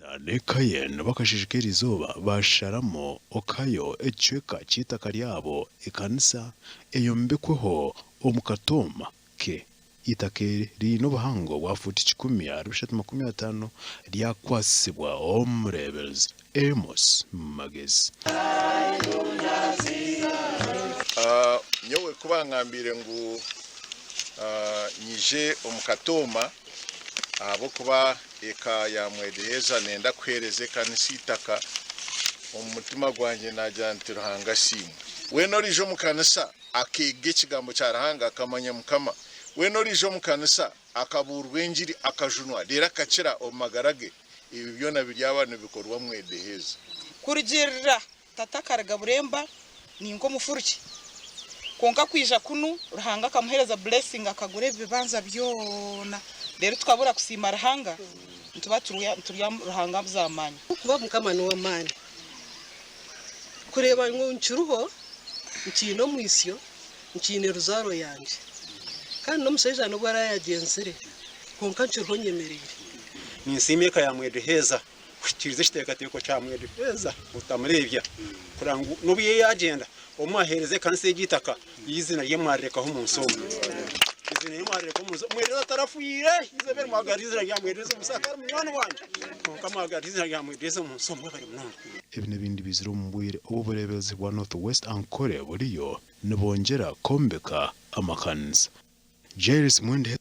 Nekayen bakashishikira izuba basharamo okayo ecweka cy'itaka ryabo ikanisa eyombekweho omukatoma ke itake rino buhango bwa futi 10 ryakwasibwa Omureberezi Amos Magezi. Nyowe kubangambire ngu nyije omukatoma abo kuba eka ya mwedeheza nenda kwereze kanisa itaka omutima gwanjye najyanti ruhanga simu weno rijo mukanisa akege ikigambo cya ruhanga akamanya mukama weno rijo mukanisa akaburwa enjiri akajunwa rera kacira omagarage ibi byona biryabana bikorwa mwedeheza kurigirira tatakaraga buremba ningo mufuruki konka kwija kunu ruhanga kamuhereza blessing akagure bibanza byona rero twabura kusima ruhanga ntuba turya ruhanga buzamanya kuba mukama no wamani kureba ngo ncuruho nkino mwisyo nkine ruzaro yanje kandi no museja no gwara yagenzere konka ncuruho nyemerere ninsimeka ya mwedeheza kirize kitekateko cha mwedeheza utamurebya kurangu nubiye yagenda omuhereze kanise y'igitaka yizina ryemwareka ho munsomo izina yemwareka ho munsomo mwereza tarafuire izebere mwagarizira ya mwereze musakara mwana wanje kamagarizira ya mwereze munsomo bari munongo ibi n'ibindi bizira umubwire Omureberezi wa North West Ankole buriyo nibongera kombeka amakanisa Jairus Mwende